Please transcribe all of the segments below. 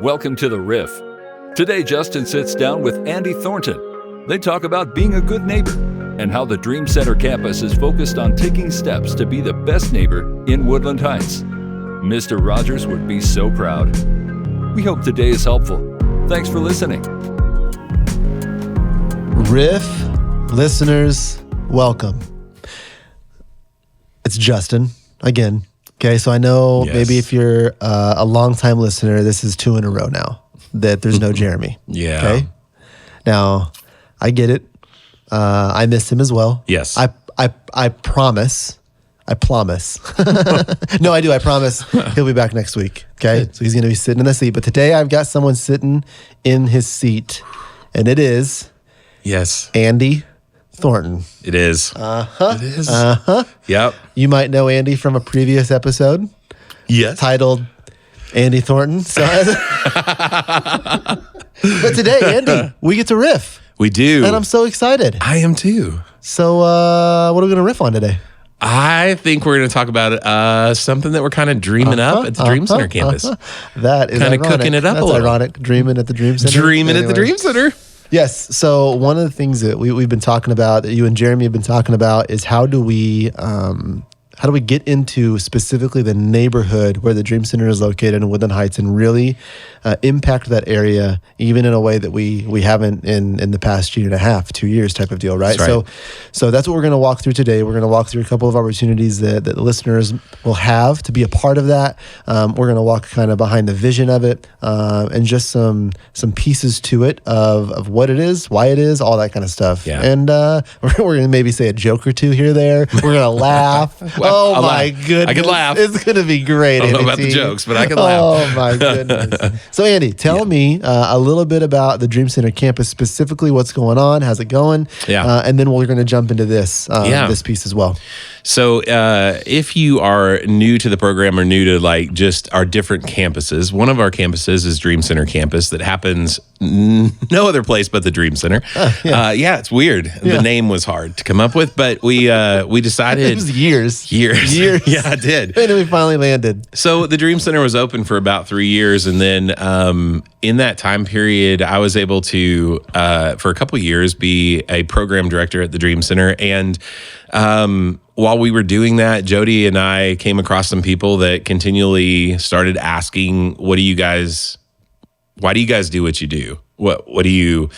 Welcome to the Riff. Today, Justin sits down with Andy Thornton. They talk about being a good neighbor and how the Dream Center campus is focused on taking steps to be the best neighbor in Woodland Heights. Mr. Rogers would be so proud. We hope today is helpful. Thanks for listening. Riff listeners, welcome. It's Justin again. Okay, so I know maybe if you're a longtime listener, this is 2 in a row now that there's no Jeremy. Yeah. Okay. Now, I get it. I miss him as well. Yes. I promise. I promise. No, I do. I promise he'll be back next week. Okay. So he's going to be sitting in the seat. But today I've got someone sitting in his seat, and it is Andy Thornton. It is. It is. Yep. You might know Andy from a previous episode. Yes. Titled Andy Thornton. So, but today, Andy, we get to riff. We do. And I'm so excited. I am too. So what are we going to riff on today? I think we're going to talk about something that we're kind of dreaming up at the Dream Center campus. That is kind of cooking it up a little. That's ironic. Dreaming at the Dream Center. Dreaming at the Dream Center. Yes. So one of the things that we've been talking about, that you and Jeremy have been talking about, is how do we get into specifically the neighborhood where the Dream Center is located in Woodland Heights and really impact that area, even in a way that we haven't in the past year and a half, 2 years type of deal, right? That's right. So that's what we're going to walk through today. We're going to walk through a couple of opportunities that the listeners will have to be a part of that. We're going to walk kind of behind the vision of it and just some pieces to it of what it is, why it is, all that kind of stuff. Yeah. And we're going to maybe say a joke or two here or there. We're going to laugh. Oh, my goodness. I could laugh. It's going to be great. I don't know about the jokes, but I can laugh. Oh, my goodness. So, Andy, tell me a little bit about the Dream Center campus, specifically what's going on, how's it going? Yeah. And then we're going to jump into this piece as well. So if you are new to the program or new to like just our different campuses, one of our campuses is Dream Center campus that happens no other place but the Dream Center. It's weird. Yeah. The name was hard to come up with, but we decided It was years. Yeah, it did. And we finally landed. So the Dream Center was open for about 3 years, and then in that time period, I was able to, for a couple of years, be a program director at the Dream Center. And while we were doing that, Jody and I came across some people that continually started asking, why do you guys do what you do? What do you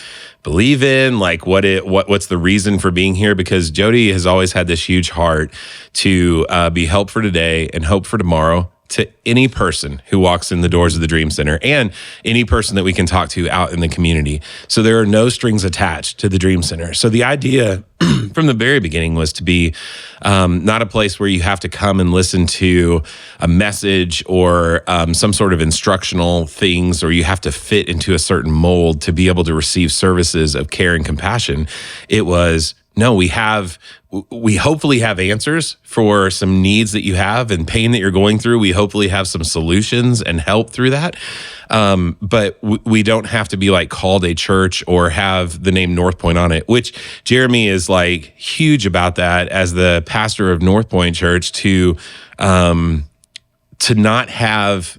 believe in? Like what's the reason for being here? Because Jody has always had this huge heart to be help for today and hope for tomorrow to any person who walks in the doors of the Dream Center and any person that we can talk to out in the community. So there are no strings attached to the Dream Center. So the idea from the very beginning was to be not a place where you have to come and listen to a message or some sort of instructional things, or you have to fit into a certain mold to be able to receive services of care and compassion. It was, no, we hopefully have answers for some needs that you have and pain that you're going through. We hopefully have some solutions and help through that. But we don't have to be like called a church or have the name North Point on it, which Jeremy is like huge about that as the pastor of North Point Church to not have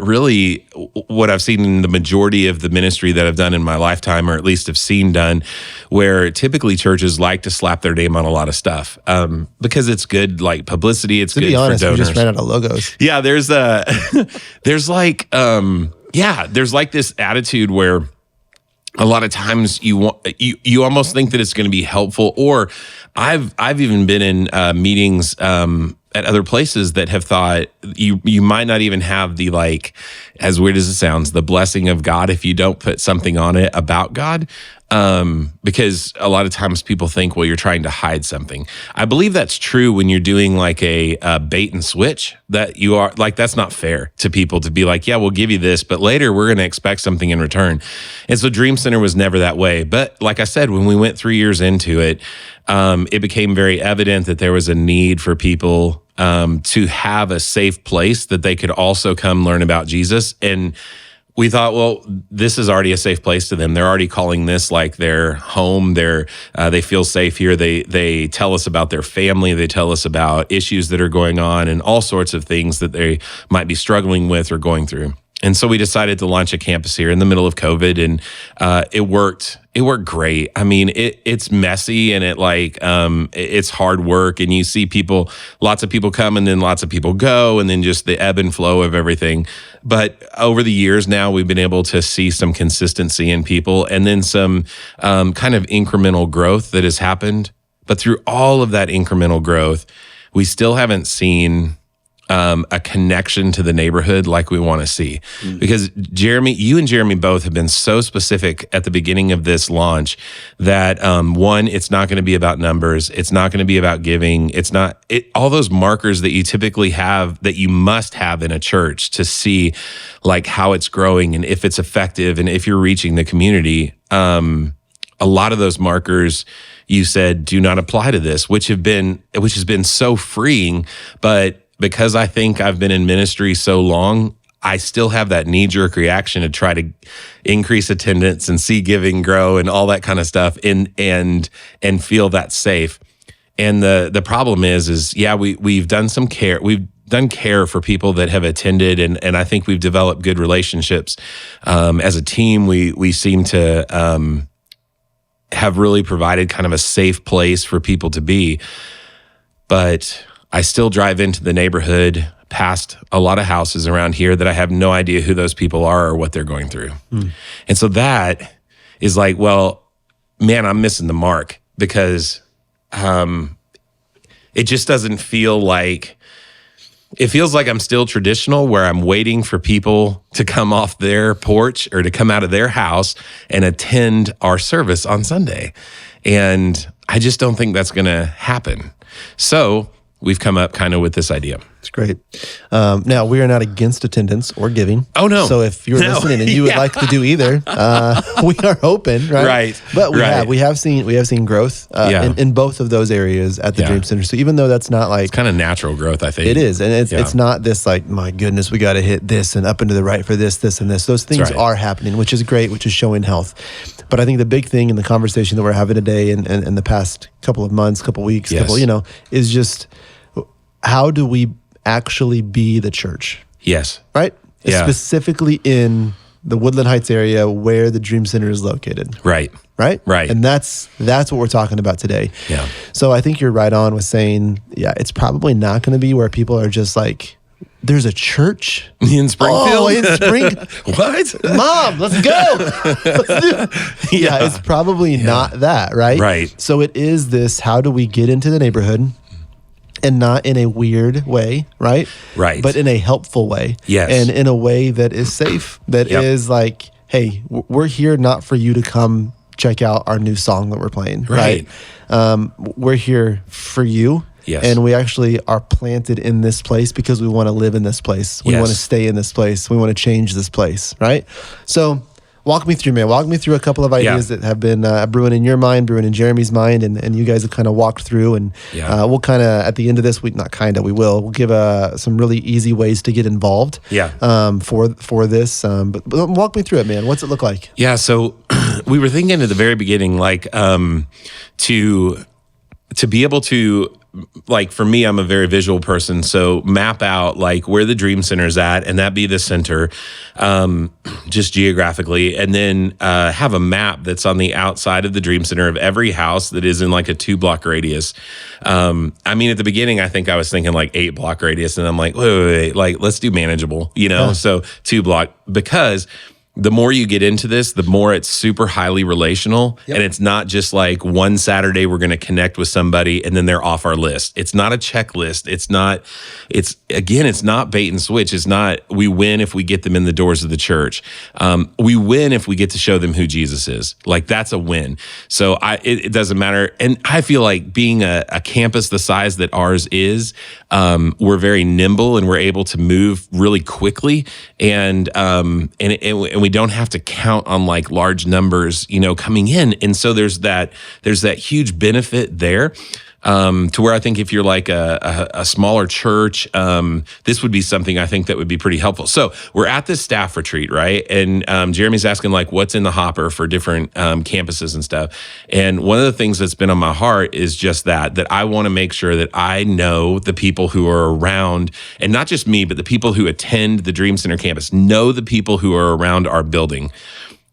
really what I've seen in the majority of the ministry that I've done in my lifetime, or at least have seen done, where typically churches like to slap their name on a lot of stuff because it's good, like publicity. It's good for donors. To be honest, we just ran out of logos. Yeah, there's like this attitude where a lot of times you almost think that it's going to be helpful, or I've even been in meetings at other places that have thought you might not even have the, like, as weird as it sounds, the blessing of God if you don't put something on it about God. Because a lot of times people think, well, you're trying to hide something. I believe that's true when you're doing like a bait and switch, that you are like, that's not fair to people to be like, yeah, we'll give you this, but later we're going to expect something in return. And so Dream Center was never that way. But like I said, when we went 3 years into it, it became very evident that there was a need for people to have a safe place that they could also come learn about Jesus. And we thought, well, this is already a safe place to them. They're already calling this like their home. They feel safe here. They tell us about their family. They tell us about issues that are going on and all sorts of things that they might be struggling with or going through. And so we decided to launch a campus here in the middle of COVID, and it worked. It worked great. I mean, it's messy and it's hard work, and you see lots of people come and then lots of people go, and then just the ebb and flow of everything. But over the years now, we've been able to see some consistency in people, and then some kind of incremental growth that has happened. But through all of that incremental growth, we still haven't seen a connection to the neighborhood like we want to see. Because you and Jeremy both have been so specific at the beginning of this launch that one, it's not going to be about numbers. It's not going to be about giving. All those markers that you typically have, that you must have in a church to see like how it's growing and if it's effective and if you're reaching the community. A lot of those markers, you said, do not apply to this, which has been so freeing. But because I think I've been in ministry so long, I still have that knee-jerk reaction to try to increase attendance and see giving grow and all that kind of stuff, and feel that safe. And the problem is we've done some care. We've done care for people that have attended, and I think we've developed good relationships. As a team, we seem to have really provided kind of a safe place for people to be. But I still drive into the neighborhood past a lot of houses around here that I have no idea who those people are or what they're going through. And so that is like, well, man, I'm missing the mark, because it just doesn't feel like, it feels like I'm still traditional, where I'm waiting for people to come off their porch or to come out of their house and attend our service on Sunday. And I just don't think that's going to happen. So we've come up kind of with this idea. It's great. Now, we are not against attendance or giving. Oh, no. So if you're listening and you would like to do either, we are open, right? Right. But we have seen growth in both of those areas at the Dream Center. So even though that's not like, it's kind of natural growth, I think. it is. And it's not this like, my goodness, we got to hit this and up and to the right for this, and this. Those things are happening, which is great, which is showing health. But I think the big thing in the conversation that we're having today and the past couple of months, couple of weeks, is just, how do we actually be the church? Yes. Right? Yeah. Specifically in the Woodland Heights area where the Dream Center is located. Right. Right? Right. And that's what we're talking about today. Yeah. So I think you're right on with saying, it's probably not going to be where people are just like, there's a church in Springfield. Oh, in Springfield. What? Mom, let's go. It's probably not that, right? Right. So it is this, how do we get into the neighborhood? And not in a weird way, right? Right. But in a helpful way. Yes. And in a way that is safe, that is like, hey, we're here not for you to come check out our new song that we're playing, right? We're here for you. Yes. And we actually are planted in this place because we want to live in this place. We want to stay in this place. We want to change this place, right? So walk me through, man. Walk me through a couple of ideas that have been brewing in your mind, brewing in Jeremy's mind, and you guys have kind of walked through. And we'll kind of, at the end of this, we'll give some really easy ways to get involved for this. But walk me through it, man. What's it look like? Yeah, so we were thinking at the very beginning, like, to be able to, like, for me, I'm a very visual person, so map out like where the Dream Center is at, and that be the center, just geographically, and then have a map that's on the outside of the Dream Center of every house that is in like a 2-block radius. I mean, at the beginning, I think I was thinking like 8-block radius, and I'm like, wait, like, let's do manageable, so 2-block, because the more you get into this, the more it's super highly relational. Yep. And it's not just like one Saturday we're going to connect with somebody and then they're off our list. It's not a checklist. It's not bait and switch. It's not, we win if we get them in the doors of the church. We win if we get to show them who Jesus is. Like, that's a win. So it doesn't matter. And I feel like being a campus the size that ours is, we're very nimble and we're able to move really quickly. And we don't have to count on like large numbers, coming in. And so there's that huge benefit there. to where I think if you're like a smaller church, this would be something I think that would be pretty helpful. So we're at this staff retreat, right? And Jeremy's asking like, what's in the hopper for different campuses and stuff. And one of the things that's been on my heart is just that I want to make sure that I know the people who are around, and not just me, but the people who attend the Dream Center campus, know the people who are around our building,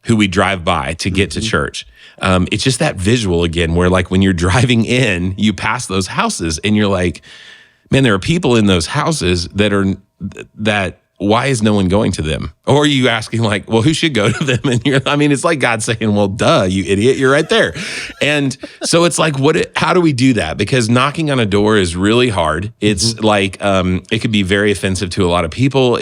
who we drive by to get to church. It's just that visual again, where like when you're driving in, you pass those houses and you're like, man, there are people in those houses that why is no one going to them? Or are you asking like, well, who should go to them? And it's like God saying, well, duh, you idiot, you're right there. And so it's like, how do we do that? Because knocking on a door is really hard. It's like, it could be very offensive to a lot of people.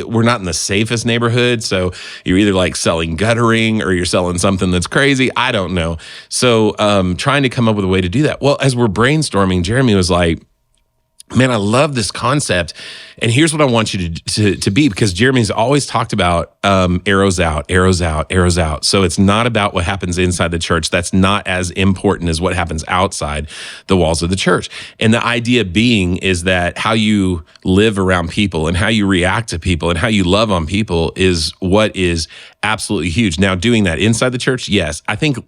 We're not in the safest neighborhood. So you're either like selling guttering or you're selling something that's crazy. I don't know. So trying to come up with a way to do that. Well, as we're brainstorming, Jeremy was like, man, I love this concept. And here's what I want you to be, because Jeremy's always talked about arrows out, arrows out, arrows out. So it's not about what happens inside the church. That's not as important as what happens outside the walls of the church. And the idea being is that how you live around people and how you react to people and how you love on people is what is absolutely huge. Now, doing that inside the church, yes, I think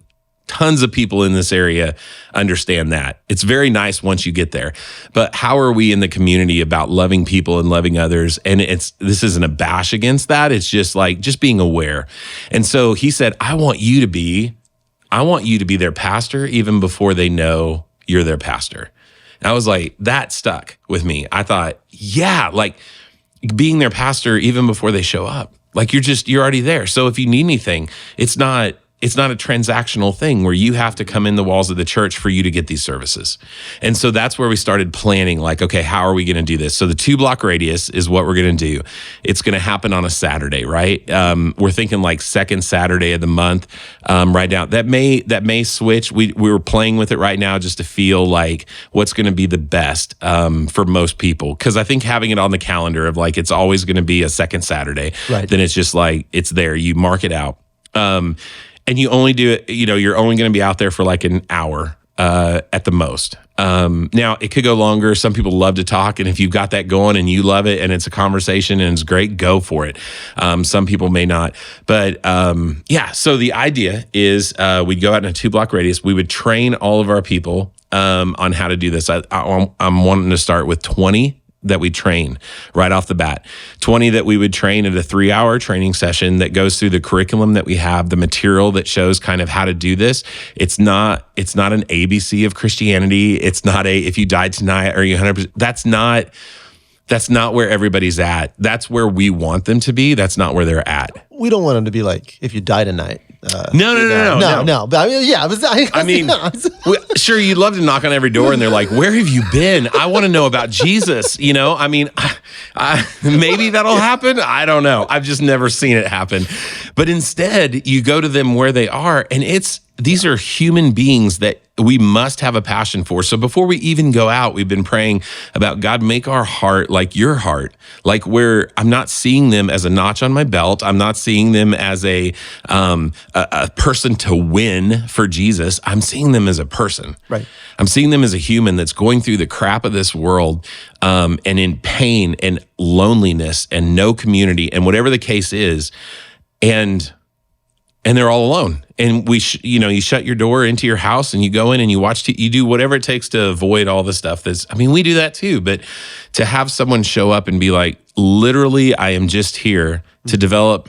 tons of people in this area understand that. It's very nice once you get there. But how are we in the community about loving people and loving others? And this isn't a bash against that. It's just like, just being aware. And so he said, I want you to be their pastor even before they know you're their pastor. And I was like, that stuck with me. I thought, yeah, like being their pastor even before they show up. Like you're already there. So if you need anything, it's not a transactional thing where you have to come in the walls of the church for you to get these services. And so that's where we started planning, like, okay, how are we going to do this? So the 2-block radius is what we're going to do. It's going to happen on a Saturday, right? We're thinking like second Saturday of the month, right now. That may switch. We were playing with it right now just to feel like what's going to be the best for most people. Because I think having it on the calendar of like, it's always going to be a second Saturday, right, then it's just like, it's there. You mark it out. And you only do it, you're only going to be out there for like an hour at the most. Now, it could go longer. Some people love to talk. And if you've got that going and you love it and it's a conversation and it's great, go for it. Some people may not. But so the idea is we'd go out in a 2-block radius. We would train all of our people on how to do this. I'm wanting to start with 20 that we train right off the bat. 20 that we would train at a 3-hour training session that goes through the curriculum that we have, the material that shows kind of how to do this. It's not an ABC of Christianity. It's not if you died tonight, are you 100%? That's not where everybody's at. That's where we want them to be. That's not where they're at. We don't want them to be like, if you die tonight. No. But I mean, sure, you'd love to knock on every door and they're like, where have you been? I want to know about Jesus. Maybe that'll happen. I don't know. I've just never seen it happen. But instead, you go to them where they are, and these are human beings that we must have a passion for. So before we even go out, we've been praying about, God, make our heart like your heart, like where I'm not seeing them as a notch on my belt. I'm not seeing them as a person to win for Jesus. I'm seeing them as a person. Right. I'm seeing them as a human that's going through the crap of this world, and in pain and loneliness and no community and whatever the case is. And they're all alone. And you shut your door into your house and you go in and you watch, you do whatever it takes to avoid all the stuff we do that too. But to have someone show up and be like, literally, I am just here to develop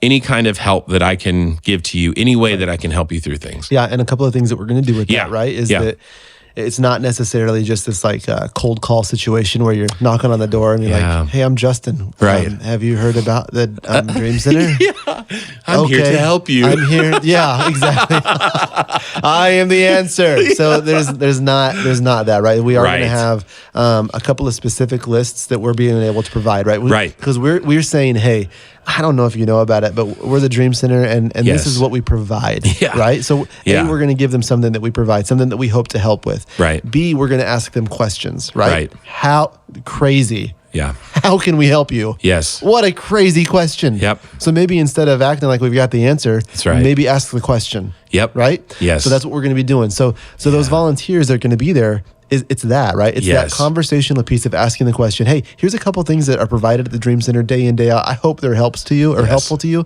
any kind of help that I can give to you, any way that I can help you through things. Yeah. And a couple of things that we're going to do with that, right, is that it's not necessarily just this like cold call situation where you're knocking on the door and you're like, hey, I'm Justin. Right. Have you heard about the Dream Center? I'm here to help you. I'm here. Yeah, exactly. I am the answer. So there's not that, right? We are going to have a couple of specific lists that we're being able to provide, right? Right. Because we're saying, hey, I don't know if you know about it, but we're the Dream Center, and this is what we provide, right? So A, we're going to give them something that we provide, something that we hope to help with. Right. B, we're going to ask them questions, right? How crazy Yeah. How can we help you? Yes. What a crazy question. Yep. So maybe instead of acting like we've got the answer, That's right. maybe ask the question. Yep. Right? Yes. So that's what we're going to be doing. So those volunteers that are going to be there, it's that, right? It's Yes. that conversational piece of asking the question, hey, here's a couple things that are provided at the Dream Center day in, day out. I hope they're helps to you or helpful to you.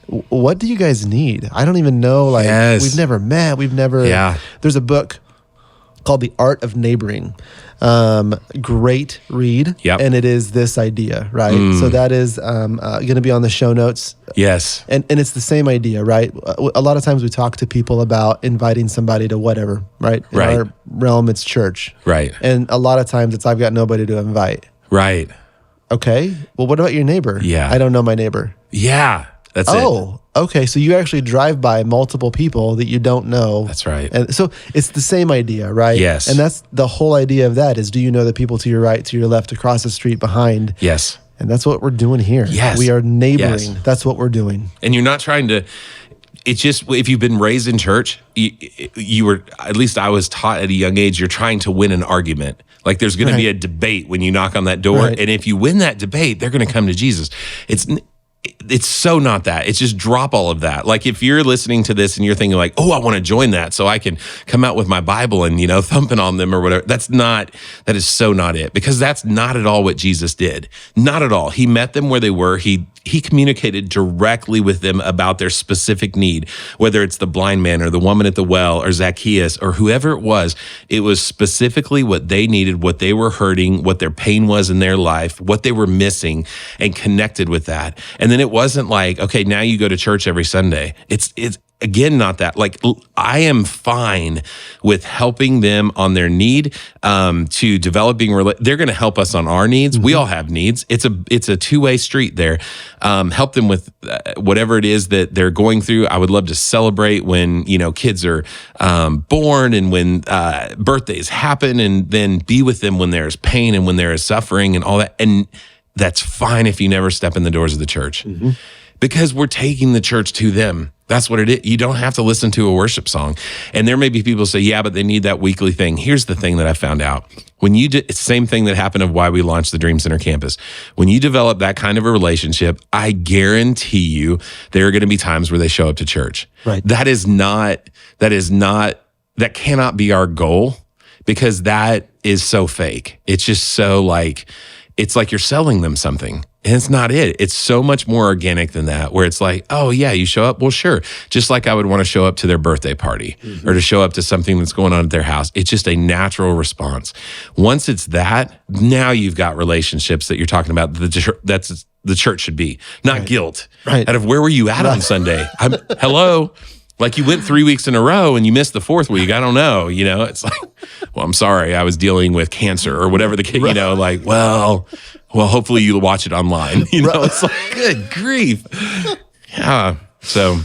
What do you guys need? I don't even know. Like, we've never met. There's a book called The Art of Neighboring. Great read. Yep. And it is this idea, right? So that is going to be on the show notes. Yes. And it's the same idea, right? A lot of times we talk to people about inviting somebody to whatever, right? In our realm, it's church. Right. And a lot of times it's, I've got nobody to invite. Right. Okay. Well, what about your neighbor? Yeah. I don't know my neighbor. Yeah. That's it. Oh, okay. So you actually drive by multiple people that you don't know. That's right. And so it's the same idea, right? Yes. And that's the whole idea of that is, do you know the people to your right, to your left, across the street, behind? Yes. And that's what we're doing here. Yes. We are neighboring. Yes. That's what we're doing. And you're not trying to, it's just, if you've been raised in church, you were, at least I was taught at a young age, you're trying to win an argument. Like there's going to be a debate when you knock on that door. Right. And if you win that debate, they're going to come to Jesus. It's so not that. It's just drop all of that. Like if you're listening to this and you're thinking like, oh, I want to join that so I can come out with my Bible and, thumping on them or whatever. That is so not it, because that's not at all what Jesus did. Not at all. He met them where they were. He communicated directly with them about their specific need, whether it's the blind man or the woman at the well or Zacchaeus or whoever it was specifically what they needed, what they were hurting, what their pain was in their life, what they were missing, and connected with that. And then it wasn't like, okay, now you go to church every Sunday. It's again, not that. Like I am fine with helping them on their need, to developing. They're going to help us on our needs. We all have needs. It's a two-way street there. Help them with whatever it is that they're going through. I would love to celebrate when kids are born and when birthdays happen, and then be with them when there's pain and when there is suffering and all that. And that's fine if you never step in the doors of the church, because we're taking the church to them. That's what it is. You don't have to listen to a worship song. And there may be people who say, yeah, but they need that weekly thing. Here's the thing that I found out. When you it's the same thing that happened of why we launched the Dream Center campus. When you develop that kind of a relationship, I guarantee you there are going to be times where they show up to church. Right. That cannot be our goal, because that is so fake. It's just so it's like you're selling them something. And it's not it. It's so much more organic than that, where it's like, oh yeah, you show up? Well, sure. Just like I would want to show up to their birthday party or to show up to something that's going on at their house. It's just a natural response. Once it's that, now you've got relationships that you're talking about. That's the church should be, not guilt. Right. Out of where were you at on Sunday? Hello? Like you went 3 weeks in a row and you missed the fourth week. I don't know. It's like, well, I'm sorry. I was dealing with cancer or whatever the kid, well, hopefully you'll watch it online. It's like, good grief. Yeah. So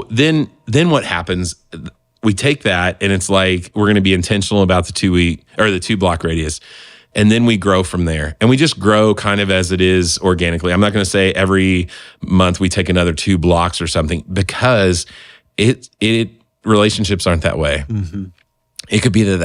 then what happens? We take that and it's like, we're going to be intentional about the 2 week or the 2 block radius. And then we grow from there. And we just grow kind of as it is organically. I'm not going to say every month we take another 2 blocks or something, because relationships aren't that way. It could be that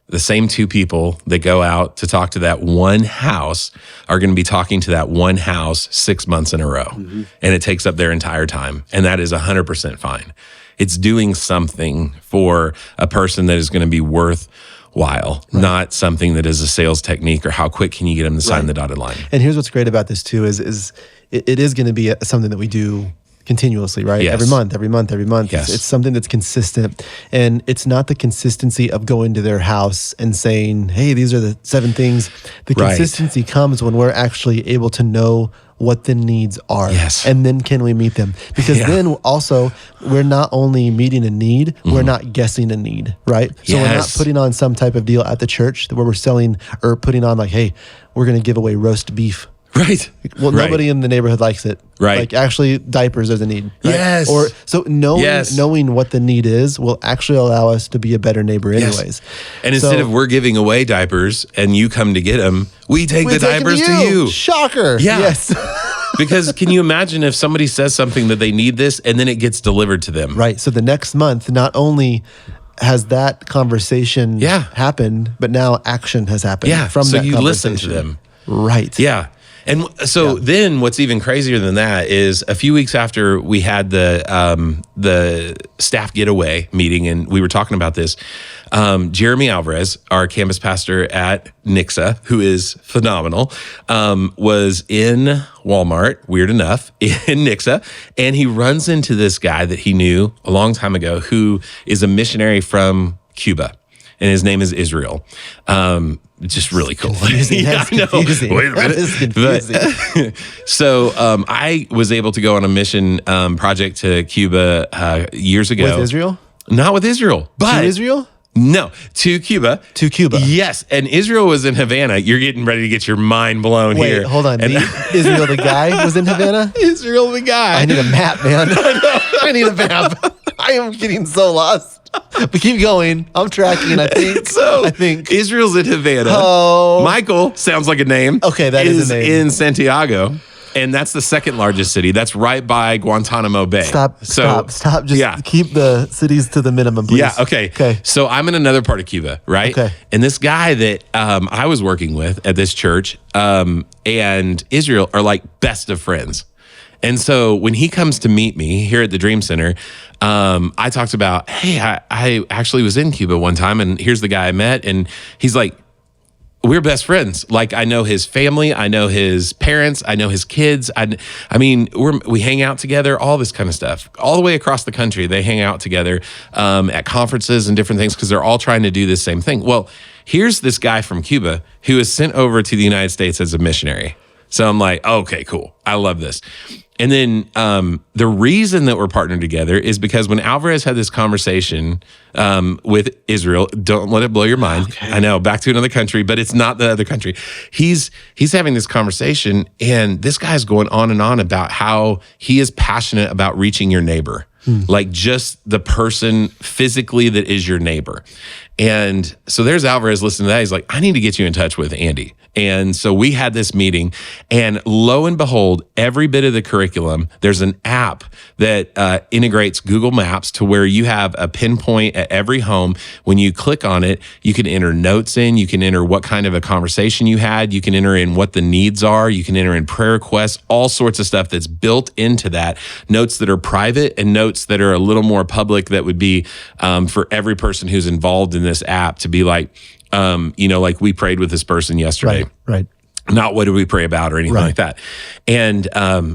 the same 2 people that go out to talk to that one house are going to be talking to that one house 6 months in a row. And it takes up their entire time. And that is 100% fine. It's doing something for a person that is going to be worthwhile, not something that is a sales technique or how quick can you get them to sign the dotted line. And here's what's great about this too is it is going to be something that we do continuously, right? Yes. Every month. Yes. It's something that's consistent. And it's not the consistency of going to their house and saying, hey, these are the 7 things. The consistency comes when we're actually able to know what the needs are. Yes. And then can we meet them? Because then also we're not only meeting a need, we're not guessing a need, right? So we're not putting on some type of deal at the church where we're selling or putting on like, hey, we're going to give away roast beef. Right. Well, nobody in the neighborhood likes it. Right. Like actually diapers is a need. Right? Yes. Or so knowing what the need is will actually allow us to be a better neighbor anyways. And instead of we're giving away diapers and you come to get them, we take the diapers to you. Shocker. Yeah. Yes. Because can you imagine if somebody says something that they need this and then it gets delivered to them? Right. So the next month, not only has that conversation happened, but now action has happened from so that you conversation. listen to them. Right. Yeah. And so then what's even crazier than that is a few weeks after we had the staff getaway meeting and we were talking about this, Jeremy Alvarez, our campus pastor at Nixa, who is phenomenal, was in Walmart, weird enough, in Nixa, and he runs into this guy that he knew a long time ago who is a missionary from Cuba. And his name is Israel. Just really cool. Yeah, I know. Confusing. Wait a minute. That is confusing. So I was able to go on a mission project to Cuba years ago. With Israel? Not with Israel. But To Israel? No, to Cuba. To Cuba. Yes. And Israel was in Havana. You're getting ready to get your mind blown here. Wait, hold on. And Israel the guy was in Havana? Israel the guy. I need a map, man. I need a map. I am getting so lost. But keep going. I'm tracking, I think. Israel's in Havana. Oh. Michael sounds like a name. Okay, that is a name. In Santiago. And that's the second largest city. That's right by Guantanamo Bay. Stop. Just keep the cities to the minimum, please. Yeah, okay. So I'm in another part of Cuba, right? Okay. And this guy that I was working with at this church and Israel are like best of friends. And so when he comes to meet me here at the Dream Center, I talked about, hey, I actually was in Cuba one time and here's the guy I met. And he's like, we're best friends. Like I know his family, I know his parents, I know his kids. I mean, we hang out together, all this kind of stuff. All the way across the country, they hang out together at conferences and different things because they're all trying to do the same thing. Well, here's this guy from Cuba who was sent over to the United States as a missionary. So I'm like, okay, cool. I love this. And then the reason that we're partnered together is because when Alvarez had this conversation with Israel, don't let it blow your mind. Okay. I know, back to another country, but it's not the other country. He's having this conversation, and this guy's going on and on about how he is passionate about reaching your neighbor, like just the person physically that is your neighbor. And so there's Alvarez listening to that. He's like, I need to get you in touch with Andy. And so we had this meeting, and lo and behold, every bit of the curriculum, there's an app that integrates Google Maps to where you have a pinpoint at every home. When you click on it, you can enter notes in, you can enter what kind of a conversation you had, you can enter in what the needs are, you can enter in prayer requests, all sorts of stuff that's built into that. Notes that are private and notes that are a little more public that would be for every person who's involved in this app to be like, like we prayed with this person yesterday. Right. Not what did we pray about or anything like that. And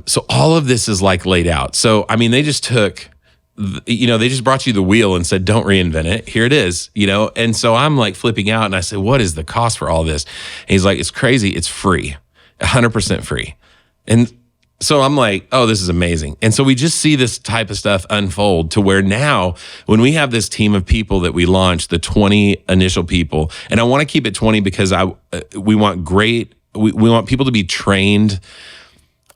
so all of this is like laid out. So, I mean, they just took, they just brought you the wheel and said, don't reinvent it. Here it is, And so I'm like flipping out and I said, what is the cost for all this? And he's like, it's crazy. It's free, 100% free. And so I'm like, oh, this is amazing. And so we just see this type of stuff unfold to where now when we have this team of people that we launched, the 20 initial people, and I want to keep it 20 because we want we want people to be trained.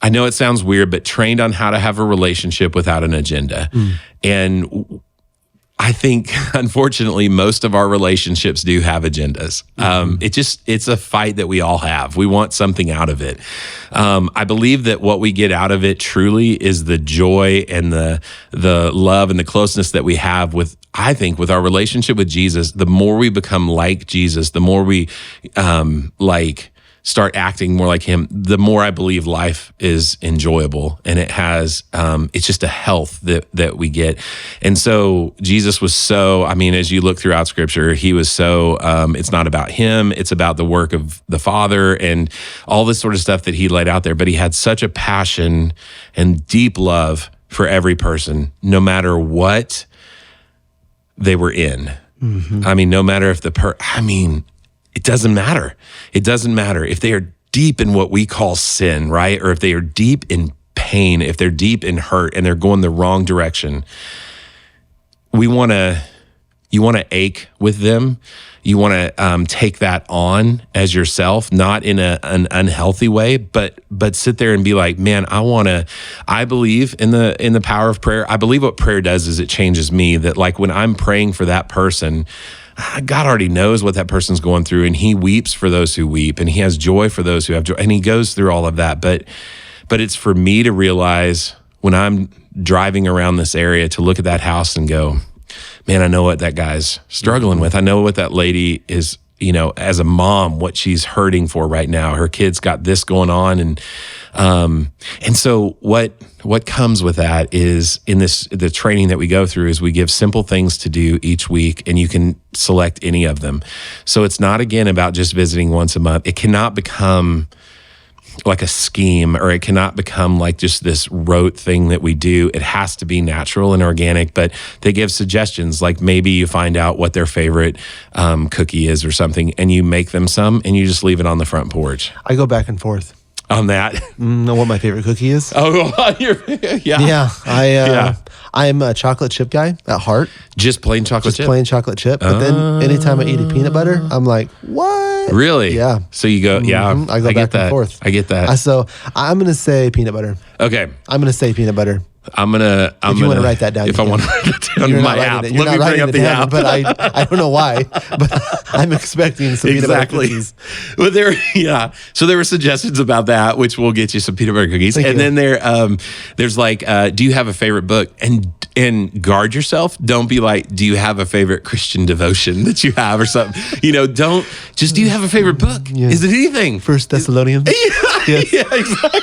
I know it sounds weird, but trained on how to have a relationship without an agenda. And I think, unfortunately, most of our relationships do have agendas. It's a fight that we all have. We want something out of it. I believe that what we get out of it truly is the joy and the love and the closeness that we have with our relationship with Jesus. The more we become like Jesus, the more we start acting more like him, the more I believe life is enjoyable, and it has it's just a health that we get. And so Jesus was so, as you look throughout scripture, he was so it's not about him, it's about the work of the Father and all this sort of stuff that he laid out there. But he had such a passion and deep love for every person, no matter what they were in. No matter if it doesn't matter. It doesn't matter if they are deep in what we call sin, right? Or if they are deep in pain, if they're deep in hurt and they're going the wrong direction. You want to ache with them. You want to take that on as yourself, not in an unhealthy way, but sit there and be like, man, I believe in the power of prayer. I believe what prayer does is it changes me, that like when I'm praying for that person, God already knows what that person's going through, and he weeps for those who weep, and he has joy for those who have joy, and he goes through all of that. But it's for me to realize when I'm driving around this area to look at that house and go, man, I know what that guy's struggling with. I know what that lady is, as a mom, what she's hurting for right now. Her kid's got this going on. And so what comes with that is the training that we go through is we give simple things to do each week, and you can select any of them. So it's not, again, about just visiting once a month. It cannot become like a scheme, or it cannot become like just this rote thing that we do. It has to be natural and organic, but they give suggestions, like maybe you find out what their favorite cookie is or something, and you make them some, and you just leave it on the front porch. I go back and forth on that. Know what my favorite cookie is? Oh, yeah. I'm a chocolate chip guy at heart. Just plain chocolate chip? Plain chocolate chip. But then anytime I eat a peanut butter, I'm like, what? Really? Yeah. So you go, I go back and forth. I get that. So I'm going to say peanut butter. Okay. I'm going to say peanut butter. If you want to write that down, if I want to write it down in my app, let me bring up the app. But I don't know why. But I'm expecting some peanut butter cookies. But so there were suggestions about that, which will get you some peanut butter cookies. Thank you. Then there's like, do you have a favorite book? And guard yourself. Don't be like, do you have a favorite Christian devotion that you have or something? Don't just, do you have a favorite book? Yeah. Is it anything? 1 Thessalonians. Yes. Yeah, exactly.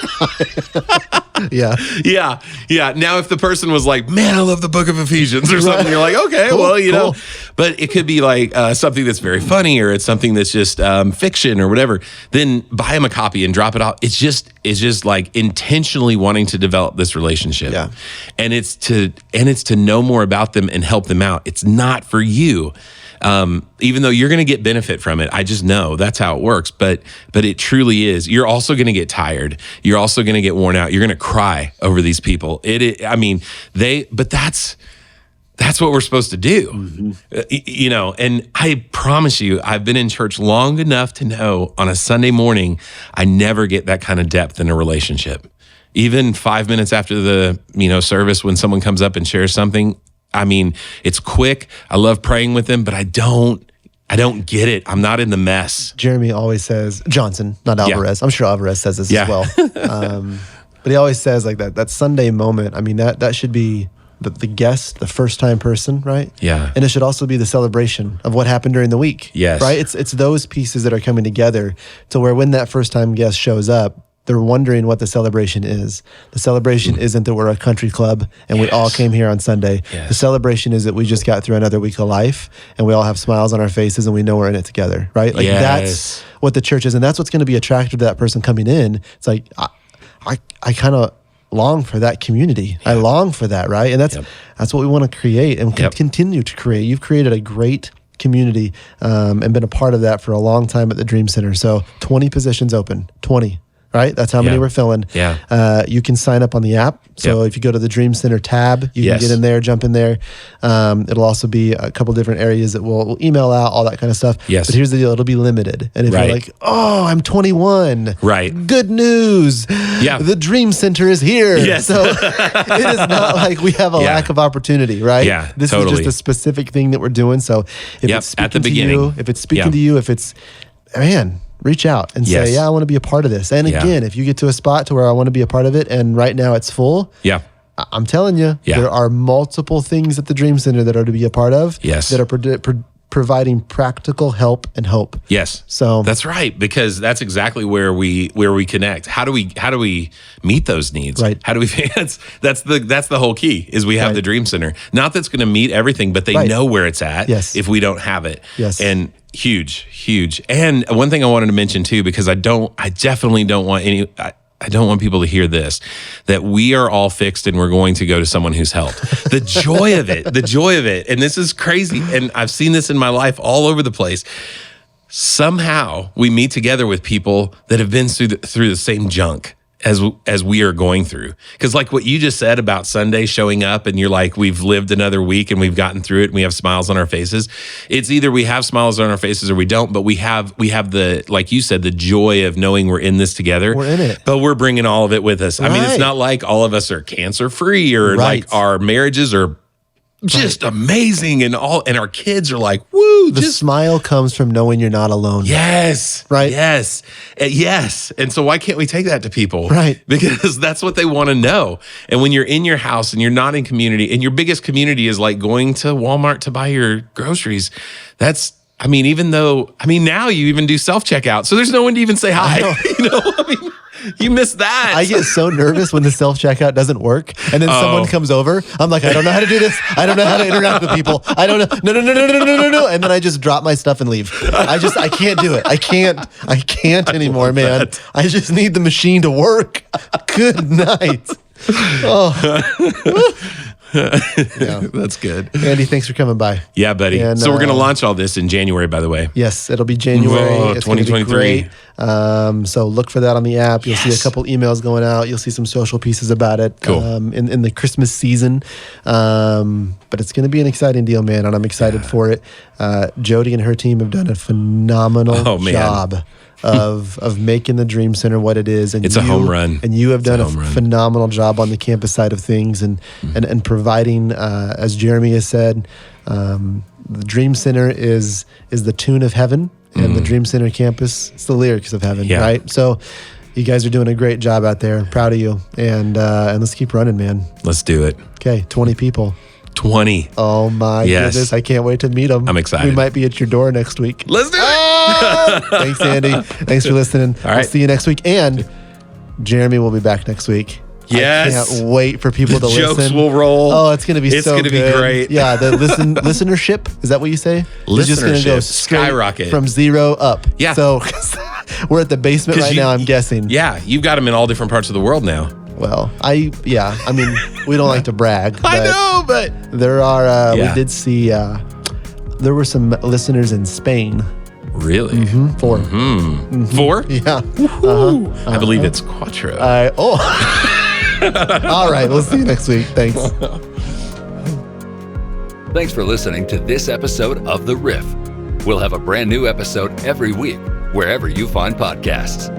Yeah. Now, if the person was like, man, I love the book of Ephesians or something, you're like, okay, cool. But it could be like something that's very funny, or it's something that's just fiction or whatever. Then buy them a copy and drop it off. It's just like intentionally wanting to develop this relationship. Yeah. And it's to know more about them and help them out. It's not for you. Even though you're going to get benefit from it, I just know that's how it works. But it truly is. You're also going to get tired. You're also going to get worn out. You're going to cry over these people. But that's what we're supposed to do. Mm-hmm. And I promise you, I've been in church long enough to know on a Sunday morning, I never get that kind of depth in a relationship. Even 5 minutes after the, service, when someone comes up and shares something, it's quick. I love praying with them, but I don't get it. I'm not in the mess. Jeremy always says, Johnson, not Alvarez. Yeah. I'm sure Alvarez says this as well. But he always says like that Sunday moment. That should be the guest, the first time person, right? Yeah. And it should also be the celebration of what happened during the week. Yes. Right? It's those pieces that are coming together to where when that first time guest shows up, they're wondering what the celebration is. The celebration isn't that we're a country club and we all came here on Sunday. Yes. The celebration is that we just got through another week of life and we all have smiles on our faces and we know we're in it together, right? Like that's what the church is, and that's what's going to be attractive to that person coming in. It's like I kind of long for that community. I long for that, right? And that's what we want to create and continue to create. You've created a great community and been a part of that for a long time at the Dream Center. So 20 positions open, 20. Right? That's how many we're filling. Yeah. You can sign up on the app. So if you go to the Dream Center tab, you can get in there, jump in there. It'll also be a couple different areas that we'll email out, all that kind of stuff. Yes. But here's the deal. It'll be limited. And if you're like, oh, I'm 21. Right. Good news. Yeah. The Dream Center is here. Yes. So it is not like we have a lack of opportunity, right? Yeah, This is just a specific thing that we're doing. So if it's speaking at the to beginning. you, if it's speaking to you, if it's, man, reach out and say, I want to be a part of this. And again, if you get to a spot to where I want to be a part of it and right now it's full, I'm telling you, there are multiple things at the Dream Center that are to be a part of that are providing practical help and hope. Yes. So that's right, because that's exactly where we connect. How do we meet those needs? Right. How do we that's the whole key is we have the Dream Center. Not that's going to meet everything, but they know where it's at if we don't have it. Yes. And huge. And one thing I wanted to mention too, because I definitely don't want I don't want people to hear this, that we are all fixed and we're going to go to someone who's helped. The joy of it. And this is crazy. And I've seen this in my life all over the place. Somehow we meet together with people that have been through the same junk as we are going through. Because like what you just said about Sunday showing up and you're like, we've lived another week and we've gotten through it and we have smiles on our faces. It's either we have smiles on our faces or we don't, but we have the, like you said, the joy of knowing we're in this together. We're in it. But we're bringing all of it with us. I mean, it's not like all of us are cancer free or like our marriages are just amazing. And our kids are like, woo, The smile comes from knowing you're not alone. yes. Right? Yes. Yes. And so why can't we take that to people? Right. Because that's what they want to know. And when you're in your house and you're not in community, and your biggest community is like going to Walmart to buy your groceries, now you even do self-checkout. So there's no one to even say hi. You miss that. I get so nervous when the self-checkout doesn't work, and then someone comes over. I'm like, I don't know how to do this. I don't know how to interact with people. I don't know. No. And then I just drop my stuff and leave. I can't do it. I can't anymore, man. that. I just need the machine to work. Good night. Oh. Yeah. That's good. Andy, thanks for coming by. Yeah, buddy. And, so we're going to launch all this in January, by the way. Yes, it'll be January. Whoa, It's gonna be 2023. great. So look for that on the app. You'll see a couple emails going out. You'll see some social pieces about it. Cool. In the Christmas season. But it's going to be an exciting deal, man, and I'm excited for it. Jody and her team have done a phenomenal job of making the Dream Center what it is. And it's a home run. And you have done a phenomenal job on the campus side of things and providing, as Jeremy has said, the Dream Center is the tune of heaven, and the Dream Center campus, it's the lyrics of heaven, right? So you guys are doing a great job out there. Proud of you. And let's keep running, man. Let's do it. Okay, 20 people. 20. Oh my goodness. I can't wait to meet them. I'm excited. We might be at your door next week. Let's do it. Thanks, Andy. Thanks for listening. All right. We'll see you next week. And Jeremy will be back next week. Yes. I can't wait for people to listen. Jokes will roll. Oh, it's going to be so good. It's going to be great. Yeah, the listenership, is that what you say? It's just going to go straight skyrocket. From 0 up. Yeah. So we're at the basement right now, I'm guessing. Yeah, you've got them in all different parts of the world now. Well, we don't like to brag. I know, but there are, we did see, there were some listeners in Spain. Really? 4. 4? Yeah. I believe it's Quattro. All right. We'll see you next week. Thanks. Thanks for listening to this episode of The Riff. We'll have a brand new episode every week, wherever you find podcasts.